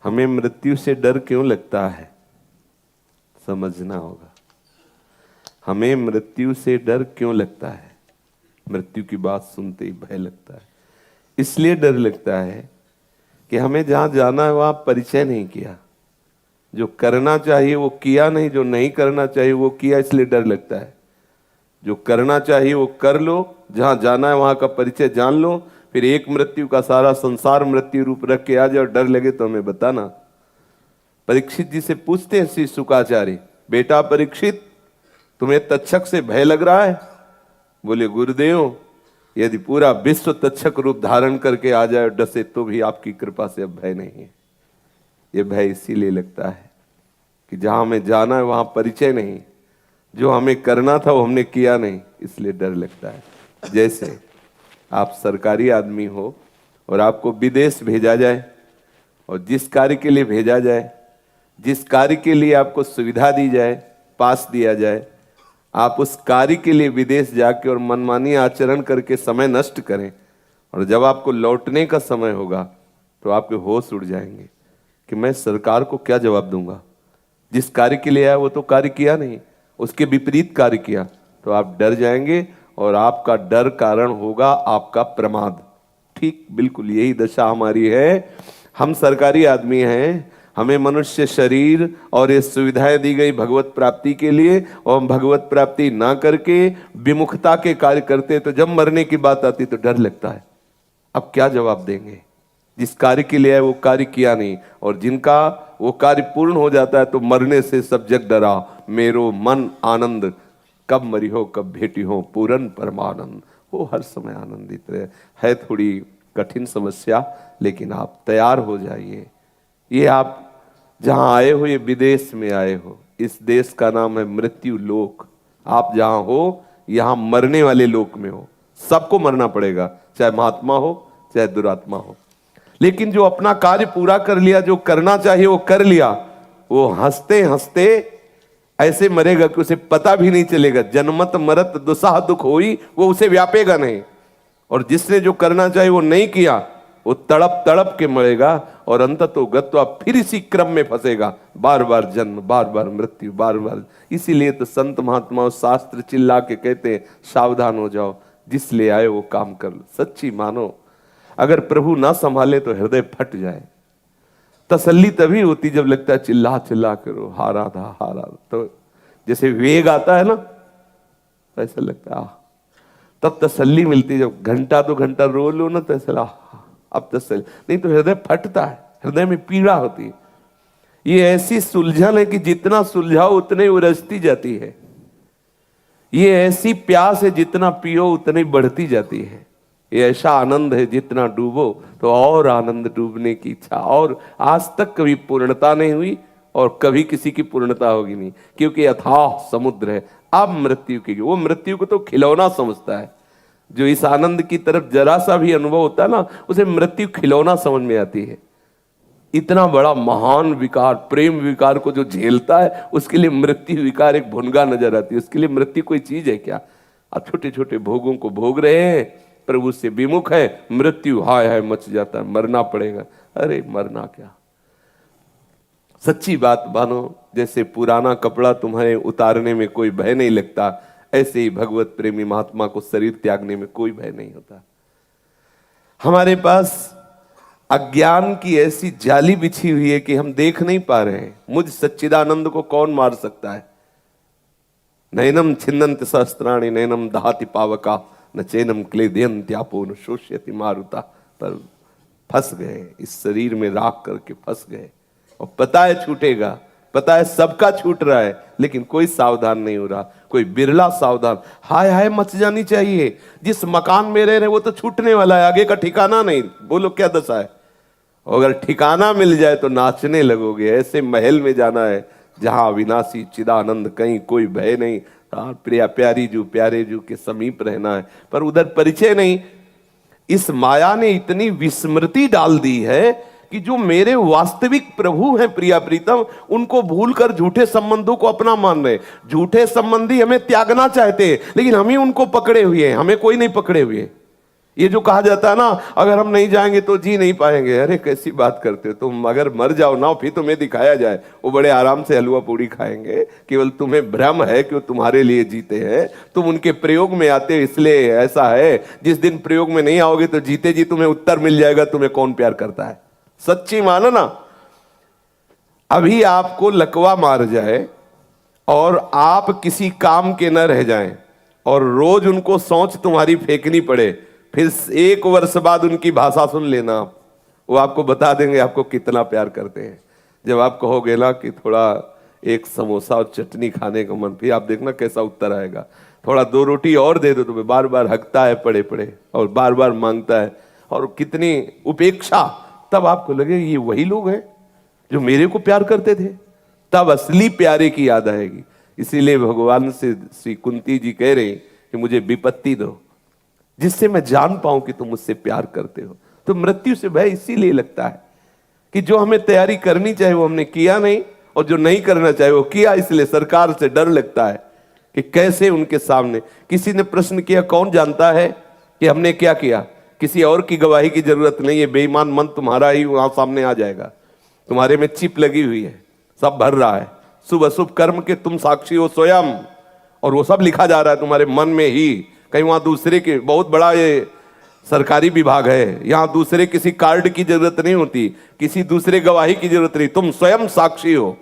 हमें मृत्यु से डर क्यों लगता है, समझना होगा। हमें मृत्यु से डर क्यों लगता है? मृत्यु की बात सुनते ही भय लगता है। इसलिए डर लगता है कि हमें जहां जाना है वहां परिचय नहीं किया, जो करना चाहिए वो किया नहीं, जो नहीं करना चाहिए वो किया, इसलिए डर लगता है। जो करना चाहिए वो कर लो, जहां जाना है वहां का परिचय जान लो, फिर एक मृत्यु का सारा संसार मृत्यु रूप रख के आ जाए और डर लगे तो हमें बताना। परीक्षित जी से पूछते हैं श्री शुकाचार्य, बेटा परीक्षित तुम्हें तक्षक से भय लग रहा है? बोले गुरुदेव यदि पूरा विश्व तक्षक रूप धारण करके आ जाए और डसे तो भी आपकी कृपा से अब भय नहीं है। ये भय इसीलिए लगता है कि जहां हमें जाना है वहां परिचय नहीं, जो हमें करना था वो हमने किया नहीं, इसलिए डर लगता है। जैसे आप सरकारी आदमी हो और आपको विदेश भेजा जाए, और जिस कार्य के लिए भेजा जाए, जिस कार्य के लिए आपको सुविधा दी जाए, पास दिया जाए, आप उस कार्य के लिए विदेश जाके और मनमानी आचरण करके समय नष्ट करें, और जब आपको लौटने का समय होगा तो आपके होश उड़ जाएंगे कि मैं सरकार को क्या जवाब दूंगा। जिस कार्य के लिए आया वो तो कार्य किया नहीं, उसके विपरीत कार्य किया, तो आप डर जाएंगे और आपका डर कारण होगा आपका प्रमाद। ठीक बिल्कुल यही दशा हमारी है। हम सरकारी आदमी हैं, हमें मनुष्य शरीर और ये सुविधाएं दी गई भगवत प्राप्ति के लिए, और हम भगवत प्राप्ति ना करके विमुखता के कार्य करते, तो जब मरने की बात आती तो डर लगता है अब क्या जवाब देंगे। जिस कार्य के लिए है वो कार्य किया नहीं, और जिनका वो कार्य पूर्ण हो जाता है तो मरने से सब जग डरा, मेरो मन आनंद कब मरी हो कब भेटी हो पूरन परमानंद। वो हर समय आनंदित रहे। है थोड़ी कठिन समस्या, लेकिन आप तैयार हो जाइए। ये आप जहां आए हो, ये विदेश में आए हो, इस देश का नाम है मृत्यु लोक। आप जहां हो यहां मरने वाले लोक में हो। सबको मरना पड़ेगा, चाहे महात्मा हो चाहे दुरात्मा हो। लेकिन जो अपना कार्य पूरा कर लिया, जो करना चाहिए वो कर लिया, वो हंसते हंसते ऐसे मरेगा कि उसे पता भी नहीं चलेगा। जन्मत मरत दुसाह दुख होई, वो उसे व्यापेगा नहीं। और जिसने जो करना चाहिए वो नहीं किया, वो तड़प तड़प के मरेगा, और अंततो गत्वा फिर इसी क्रम में फंसेगा। बार बार जन्म, बार बार मृत्यु, बार बार। इसीलिए तो संत महात्मा और शास्त्र चिल्ला के कहते हैं सावधान हो जाओ, जिस ले आए वो काम कर लो। सच्ची मानो, अगर प्रभु ना संभाले तो हृदय फट जाए। तसल्ली तभी होती जब लगता है चिल्ला चिल्ला करो, हारा था हारा। तो जैसे वेग आता है ना, ऐसा लगता है तब तसल्ली मिलती। जब घंटा दो घंटा रो लो ना तो ऐसा अब तसल्ली, नहीं तो हृदय फटता है, हृदय में पीड़ा होती है। ये ऐसी सुलझन है कि जितना सुलझाओ उतने उलझती जाती है। ये ऐसी प्यास है जितना पियो उतनी बढ़ती जाती है। ये ऐसा आनंद है जितना डूबो तो और आनंद, डूबने की इच्छा। और आज तक कभी पूर्णता नहीं हुई और कभी किसी की पूर्णता होगी नहीं, क्योंकि अथाह समुद्र है। अब मृत्यु की, वो मृत्यु को तो खिलौना समझता है। जो इस आनंद की तरफ जरा सा भी अनुभव होता है ना, उसे मृत्यु खिलौना समझ में आती है। इतना बड़ा महान विकार, प्रेम विकार को जो झेलता है, उसके लिए मृत्यु विकार एक भुनगा नजर आती है। उसके लिए मृत्यु कोई चीज है क्या? आप छोटे छोटे भोगों को भोग रहे हैं, प्रभु से विमुख है, मृत्यु हाय हाय मच जाता है, मरना पड़ेगा। अरे मरना क्या, सच्ची बात मानो। जैसे पुराना कपड़ा तुम्हें उतारने में कोई भय नहीं लगता, ऐसे ही भगवत प्रेमी महात्मा को शरीर त्यागने में कोई भय नहीं होता। हमारे पास अज्ञान की ऐसी जाली बिछी हुई है कि हम देख नहीं पा रहे हैं। मुझ सच्चिदानंद को कौन मार सकता है? नैनम छिन्नन्ति सहस्त्राणि नैनम दहाति पावका न चैनम क्लेदयन्त्यापो न शोष्यति मारुता। पर फंस गए, इस शरीर में राख करके फंस गए। और पता है छूटेगा, पता है सबका छूट रहा है, लेकिन कोई सावधान नहीं हो रहा। कोई बिरला सावधान। हाय हाय मच जानी चाहिए। जिस मकान में रह रहे वो तो छूटने वाला है, आगे का ठिकाना नहीं। बोलो क्या दशा है? अगर ठिकाना मिल जाए तो नाचने लगोगे। ऐसे महल में जाना है जहां अविनाशी चिदानंद, कहीं कोई भय नहीं। प्रिया प्यारी जू प्यारे जू के समीप रहना है, पर उधर परिचय नहीं। इस माया ने इतनी विस्मृति डाल दी है कि जो मेरे वास्तविक प्रभु हैं प्रिया प्रीतम, उनको भूलकर झूठे संबंधों को अपना मान रहे। झूठे संबंधी हमें त्यागना चाहते हैं, लेकिन हम ही उनको पकड़े हुए हैं, हमें कोई नहीं पकड़े हुए। ये जो कहा जाता है ना, अगर हम नहीं जाएंगे तो जी नहीं पाएंगे, अरे कैसी बात करते हो तुम। अगर मर जाओ ना, फिर तुम्हें दिखाया जाए, वो बड़े आराम से हलवा पूड़ी खाएंगे। केवल तुम्हें भ्रम है कि वो तुम्हारे लिए जीते हैं, तुम उनके प्रयोग में आते हो इसलिए ऐसा है। जिस दिन प्रयोग में नहीं आओगे तो जीते जी तुम्हें उत्तर मिल जाएगा तुम्हें कौन प्यार करता है। सच्ची मानो ना, अभी आपको लकवा मार जाए और आप किसी काम के न रह जाएं और रोज उनको सोच तुम्हारी फेंकनी पड़े, फिर 1 वर्ष बाद उनकी भाषा सुन लेना, वो आपको बता देंगे आपको कितना प्यार करते हैं। जब आप कहोगे ना कि थोड़ा एक समोसा और चटनी खाने का मन, फिर आप देखना कैसा उत्तर आएगा। थोड़ा 2 रोटी और दे दो, तो बार बार हकता है पड़े पड़े और बार बार मांगता है, और कितनी उपेक्षा। तब आपको लगे ये वही लोग हैं जो मेरे को प्यार करते थे। तब असली प्यारे की याद आएगी। इसीलिए भगवान से श्री कुंती जी कह रहे कि मुझे विपत्ति दो जिससे मैं जान पाऊं कि तुम मुझसे प्यार करते हो। तो मृत्यु से भय इसीलिए लगता है कि जो हमें तैयारी करनी चाहिए वो हमने किया नहीं, और जो नहीं करना चाहिए वो किया। इसलिए सरकार से डर लगता है कि कैसे उनके सामने। किसी ने प्रश्न किया, कौन जानता है कि हमने क्या किया? किसी और की गवाही की जरूरत नहीं है, बेईमान मन तुम्हारा ही वहां सामने आ जाएगा। तुम्हारे में चिप लगी हुई है, सब भर रहा है, शुभ अशुभ कर्म के तुम साक्षी हो स्वयं, और वो सब लिखा जा रहा है तुम्हारे मन में ही। कहीं वहां दूसरे के, बहुत बड़ा ये सरकारी विभाग है, यहाँ दूसरे किसी कार्ड की जरूरत नहीं होती, किसी दूसरे गवाही की जरूरत नहीं, तुम स्वयं साक्षी हो।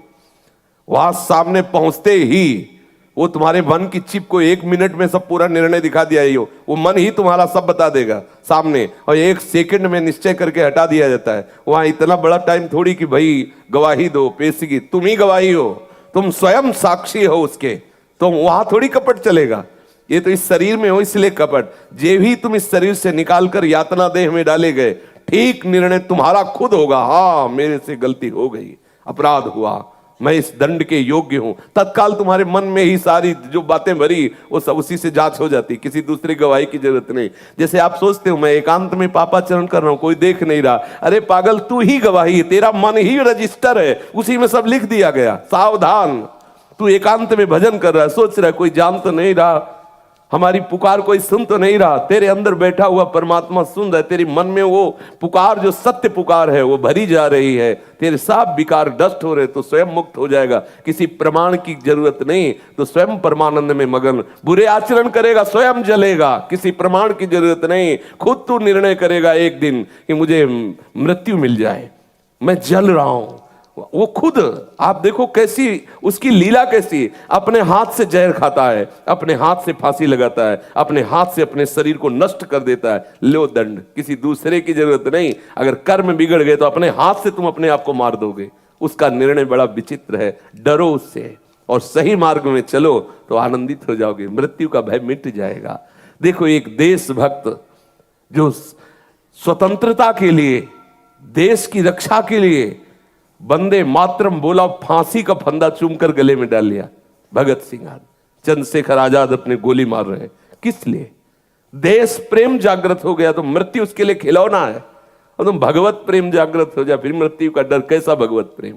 वहां सामने पहुंचते ही वो तुम्हारे मन की चिप को 1 मिनट में सब पूरा निर्णय दिखा दिया ही हो, वो मन ही तुम्हारा सब बता देगा सामने, और 1 सेकंड में निश्चय करके हटा दिया जाता है। वहां इतना बड़ा टाइम थोड़ी कि भाई गवाही दो, पेशगी, तुम ही गवाही हो, तुम स्वयं साक्षी हो उसके, तो वहां थोड़ी कपट चलेगा। ये तो इस शरीर में हो इसलिए कपट। जे भी तुम इस शरीर से निकाल कर यातना देह में डाले गए, ठीक निर्णय तुम्हारा खुद होगा। हाँ, मेरे से गलती हो गई, अपराध हुआ, मैं इस दंड के योग्य हूं। तत्काल तुम्हारे मन में ही सारी जो बातें भरी वो सब उसी से जांच हो जाती, किसी दूसरी गवाही की जरूरत नहीं। जैसे आप सोचते हो मैं एकांत में पापाचरण कर रहा हूं, कोई देख नहीं रहा, अरे पागल, तू ही गवाही है, तेरा मन ही रजिस्टर है, उसी में सब लिख दिया गया। सावधान, तू एकांत में भजन कर रहा है, सोच रहा है कोई जान तो नहीं रहा, हमारी पुकार कोई सुन तो नहीं रहा। तेरे अंदर बैठा हुआ परमात्मा सुन रहा है, तेरी मन में वो पुकार जो सत्य पुकार है वो भरी जा रही है, तेरे सब विकार डस्ट हो रहे, तो स्वयं मुक्त हो जाएगा। किसी प्रमाण की जरूरत नहीं, तो स्वयं परमानंद में मगन। बुरे आचरण करेगा स्वयं जलेगा, किसी प्रमाण की जरूरत नहीं। खुद तू निर्णय करेगा एक दिन कि मुझे मृत्यु मिल जाए, मैं जल रहा हूं। वो खुद, आप देखो कैसी उसकी लीला, कैसी अपने हाथ से जहर खाता है, अपने हाथ से फांसी लगाता है, अपने हाथ से अपने शरीर को नष्ट कर देता है। लो दंड, किसी दूसरे की जरूरत नहीं। अगर कर्म बिगड़ गए तो अपने हाथ से तुम अपने आप को मार दोगे। उसका निर्णय बड़ा विचित्र है। डरो उससे और सही मार्ग में चलो तो आनंदित हो जाओगे, मृत्यु का भय मिट जाएगा। देखो, एक देशभक्त जो स्वतंत्रता के लिए, देश की रक्षा के लिए वंदे मातरम बोला, फांसी का फंदा चूमकर गले में डाल लिया। भगत सिंह, चंद्रशेखर आजाद अपने गोली मार रहे, किस लिए? देश प्रेम जागृत हो गया तो मृत्यु उसके लिए खिलौना है। और तुम भगवत प्रेम जागृत हो जाए, फिर मृत्यु का डर कैसा भगवत प्रेम?